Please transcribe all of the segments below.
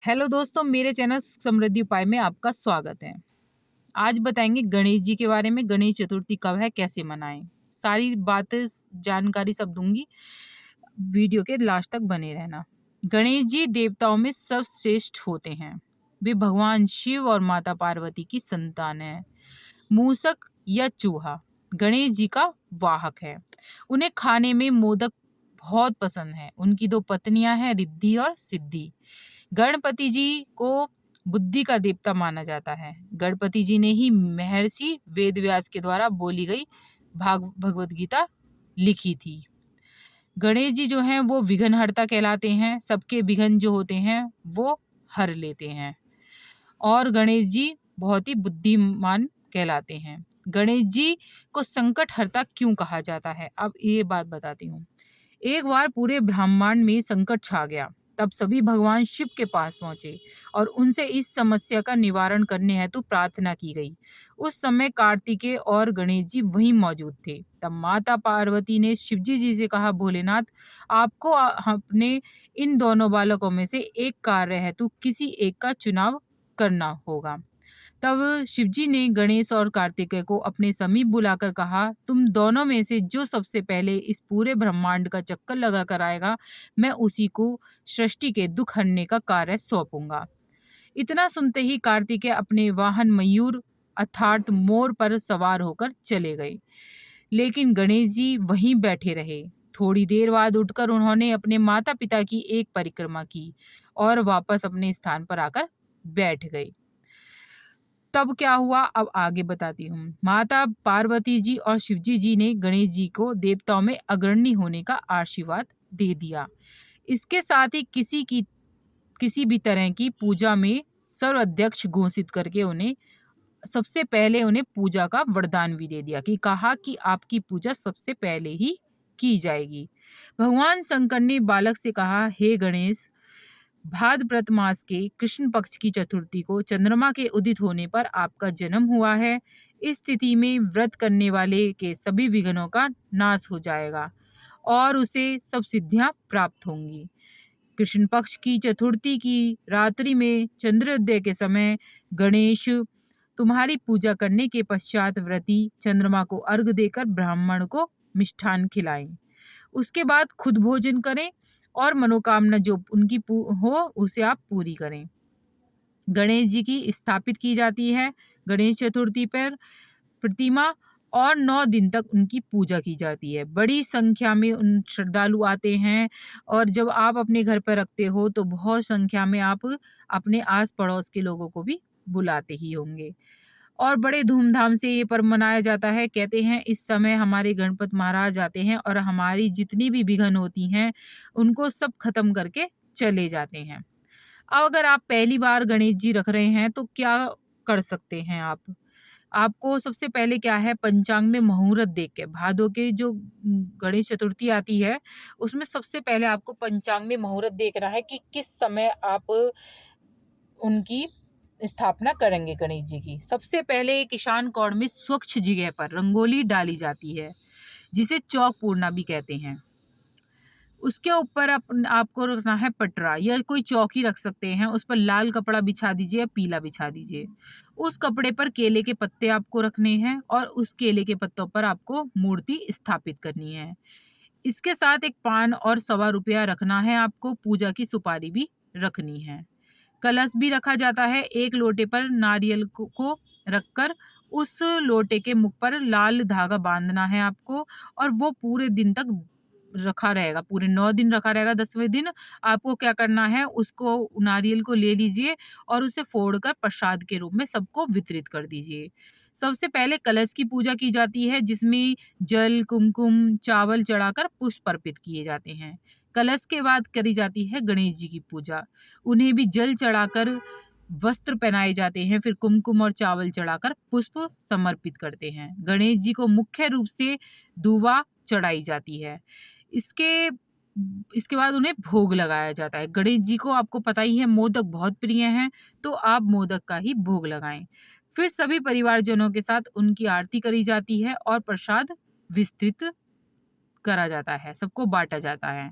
Hello दोस्तों, मेरे channel समृद्धि उपाय में आपका स्वागत है। आज बताएंगे गणेश जी के बारे में। गणेश चतुर्थी कब है, कैसे मनाएं, सारी बातें जानकारी सब दूंगी। वीडियो के लास्ट तक बने रहना। गणेश जी देवताओं में सर्वश्रेष्ठ होते हैं। वे भगवान शिव और माता पार्वती की संतान है। मूसक या चूहा गणेश जी का वाहक है। उन्हें खाने में मोदक बहुत पसंद है। उनकी दो पत्नियां हैं, रिद्धि और सिद्धि। गणपति जी को बुद्धि का देवता माना जाता है। गणपति जी ने ही महर्षि वेदव्यास के द्वारा बोली गई भगवत गीता लिखी थी। गणेश जी जो हैं वो विघ्नहर्ता कहलाते हैं। सबके विघ्न जो होते हैं वो हर लेते हैं। और गणेश जी बहुत ही बुद्धिमान कहलाते हैं। गणेश जी को संकट हरता क्यों कहा जाता है, अब ये बात बताती हूँ। एक बार पूरे ब्रह्मांड में संकट छा गया। तब सभी भगवान शिव के पास पहुंचे और उनसे इस समस्या का निवारण करने हेतु प्रार्थना की गई। उस समय कार्तिकेय और गणेश जी वहीं मौजूद थे। तब माता पार्वती ने शिवजी जी से कहा, भोलेनाथ, आपको अपने इन दोनों बालकों में से एक कार्य हेतु किसी एक का चुनाव करना होगा। तब शिवजी ने गणेश और कार्तिकेय को अपने समीप बुलाकर कहा, तुम दोनों में से जो सबसे पहले इस पूरे ब्रह्मांड का चक्कर लगा कर आएगा, मैं उसी को सृष्टि के दुख हरने का कार्य सौंपूंगा। इतना सुनते ही कार्तिकेय अपने वाहन मयूर अर्थात मोर पर सवार होकर चले गए। लेकिन गणेश जी वहीं बैठे रहे। थोड़ी देर बाद उठकर उन्होंने अपने माता पिता की एक परिक्रमा की और वापस अपने स्थान पर आकर बैठ गए। तब क्या हुआ, अब आगे बताती हूँ। माता पार्वती जी और शिवजी जी ने गणेश जी को देवताओं में अग्रणी होने का आशीर्वाद दे दिया। इसके साथ ही किसी भी तरह की पूजा में सर्वाध्यक्ष घोषित करके उन्हें पूजा का वरदान भी दे दिया कि कहा कि आपकी पूजा सबसे पहले ही की जाएगी। भगवान शंकर ने बालक से कहा, हे गणेश, भाद्रपद मास के कृष्ण पक्ष की चतुर्थी को चंद्रमा के उदित होने पर आपका जन्म हुआ है। इस स्थिति में व्रत करने वाले के सभी विघ्नों का नाश हो जाएगा और उसे सब सिद्धियां प्राप्त होंगी। कृष्ण पक्ष की चतुर्थी की रात्रि में चंद्रोदय के समय गणेश तुम्हारी पूजा करने के पश्चात व्रती चंद्रमा को अर्घ देकर ब्राह्मण को मिष्ठान खिलाएं। उसके बाद खुद भोजन करें और मनोकामना जो उनकी हो उसे आप पूरी करें। गणेश जी की स्थापित की जाती है गणेश चतुर्थी पर प्रतिमा और 9 दिन तक उनकी पूजा की जाती है। बड़ी संख्या में उन श्रद्धालु आते हैं और जब आप अपने घर पर रखते हो तो बहुत संख्या में आप अपने आस पड़ोस के लोगों को भी बुलाते ही होंगे। और बड़े धूमधाम से ये पर्व मनाया जाता है। कहते हैं इस समय हमारे गणपत महाराज आते हैं और हमारी जितनी भी विघ्न होती हैं उनको सब खत्म करके चले जाते हैं। अब अगर आप पहली बार गणेश जी रख रहे हैं तो क्या कर सकते हैं आप? आपको सबसे पहले क्या है, पंचांग में मुहूर्त देख के भादों के जो गणेश चतुर्थी आती है उसमें सबसे पहले आपको पंचांग में मुहूर्त देखना है कि किस समय आप उनकी स्थापना करेंगे गणेश जी की। सबसे पहले एक ईशान कोण में स्वच्छ जगह पर रंगोली डाली जाती है जिसे चौक पूर्णा भी कहते हैं। उसके ऊपर आपको रखना है पटरा या कोई चौकी रख सकते हैं। उस पर लाल कपड़ा बिछा दीजिए या पीला बिछा दीजिए। उस कपड़े पर केले के पत्ते आपको रखने हैं और उस केले के पत्तों पर आपको मूर्ति स्थापित करनी है। इसके साथ एक पान और ₹1.25 रखना है आपको। पूजा की सुपारी भी रखनी है। कलश भी रखा जाता है। एक लोटे पर नारियल को रखकर उस लोटे के मुख पर लाल धागा बांधना है आपको और वो पूरे दिन तक रखा रहेगा। पूरे 9 दिन रखा रहेगा। 10वें दिन आपको क्या करना है, उसको नारियल को ले लीजिए और उसे फोड़कर प्रसाद के रूप में सबको वितरित कर दीजिए। सबसे पहले कलश की पूजा की जाती है जिसमें जल, कुमकुम, चावल चढ़ाकर पुष्प अर्पित किए जाते हैं। कलश के बाद करी जाती है गणेश जी की पूजा। उन्हें भी जल चढ़ाकर वस्त्र पहनाए जाते हैं, फिर कुमकुम और चावल चढ़ाकर पुष्प समर्पित करते हैं। गणेश जी को मुख्य रूप से दूबा चढ़ाई जाती है। इसके इसके बाद उन्हें भोग लगाया जाता है। गणेश जी को आपको पता ही है मोदक बहुत प्रिय हैं, तो आप मोदक का ही भोग लगाएं। फिर सभी परिवारजनों के साथ उनकी आरती करी जाती है और प्रसाद विस्तृत करा जाता है, सबको बांटा जाता है।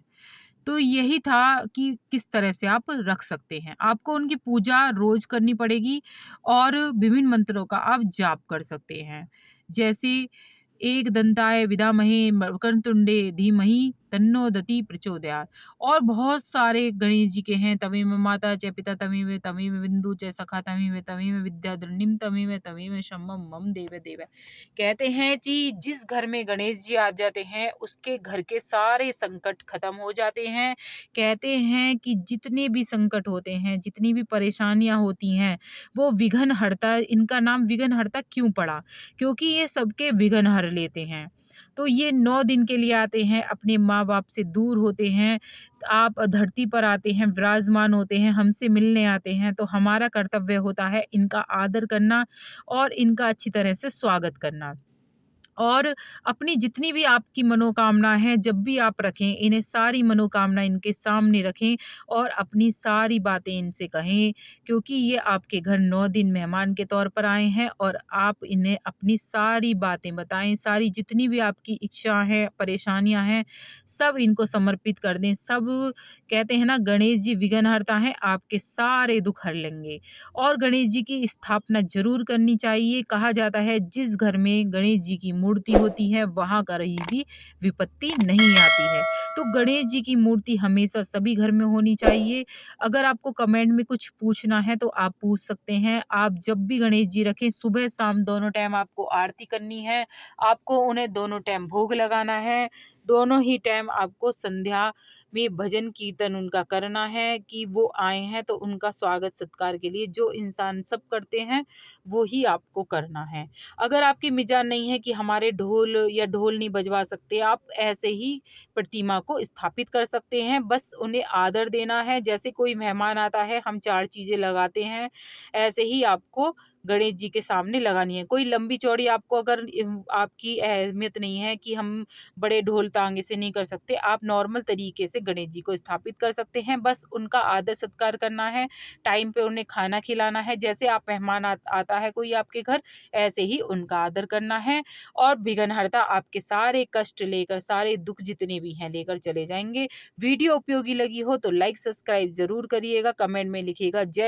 तो यही था कि किस तरह से आप रख सकते हैं। आपको उनकी पूजा रोज़ करनी पड़ेगी और विभिन्न मंत्रों का आप जाप कर सकते हैं। जैसे एकदंताय विद्महे वक्रतुंडे धीमहि तन्नो दति प्रचोदयात्। और बहुत सारे गणेश जी के हैं, तमेव माता च पिता तमेव बिंदु च सखा तमेव विद्या द्रंडिम तमेव शम्भं मम देव देव। कहते हैं कि जिस घर में गणेश जी आ जाते हैं उसके घर के सारे संकट खत्म हो जाते हैं। कहते हैं कि जितने भी संकट होते हैं, जितनी भी परेशानियां होती हैं, वो विघ्न हरता, इनका नाम विघ्न हरता क्यों पड़ा? क्योंकि ये सबके विघ्न हर लेते हैं। तो ये 9 दिन के लिए आते हैं, अपने माँ-बाप से दूर होते हैं, आप धरती पर आते हैं, विराजमान होते हैं, हमसे मिलने आते हैं, तो हमारा कर्तव्य होता है इनका आदर करना और इनका अच्छी तरह से स्वागत करना। और अपनी जितनी भी आपकी मनोकामना है, जब भी आप रखें, इन्हें सारी मनोकामना इनके सामने रखें और अपनी सारी बातें इनसे कहें, क्योंकि ये आपके घर 9 दिन मेहमान के तौर पर आए हैं और आप इन्हें अपनी सारी बातें बताएँ, सारी जितनी भी आपकी इच्छा है, परेशानियाँ हैं, सब इनको समर्पित कर दें। सब कहते हैं ना, गणेश जी विघ्नहर्ता हैं, आपके सारे दुःख हर लेंगे। और गणेश जी की स्थापना ज़रूर करनी चाहिए। कहा जाता है जिस घर में गणेश जी की मूर्ति होती है वहाँ कहीं भी विपत्ति नहीं आती है। तो गणेश जी की मूर्ति हमेशा सभी घर में होनी चाहिए। अगर आपको कमेंट में कुछ पूछना है तो आप पूछ सकते हैं। आप जब भी गणेश जी रखें, सुबह शाम दोनों टाइम आपको आरती करनी है। आपको उन्हें दोनों टाइम भोग लगाना है। दोनों ही टाइम आपको संध्या में भजन कीर्तन उनका करना है कि वो आए हैं तो उनका स्वागत सत्कार के लिए जो इंसान सब करते हैं वो ही आपको करना है। अगर आपकी मिजाज नहीं है कि हमारे ढोल या ढोल नहीं बजवा सकते, आप ऐसे ही प्रतिमा को स्थापित कर सकते हैं। बस उन्हें आदर देना है। जैसे कोई मेहमान आता है हम 4 चीज़ें लगाते हैं, ऐसे ही आपको गणेश जी के सामने लगानी है। कोई लंबी चौड़ी आपको अगर आपकी अहमियत नहीं है कि हम बड़े ढोल तांगे से नहीं कर सकते, आप नॉर्मल तरीके से गणेश जी को स्थापित कर सकते हैं। बस उनका आदर सत्कार करना है, टाइम पे उन्हें खाना खिलाना है। जैसे आप मेहमान आता है कोई आपके घर, ऐसे ही उनका आदर करना है और विघ्नहर्ता आपके सारे कष्ट लेकर, सारे दुख जितने भी हैं लेकर चले जाएँगे। वीडियो उपयोगी लगी हो तो लाइक सब्सक्राइब ज़रूर करिएगा, कमेंट में लिखिएगा जय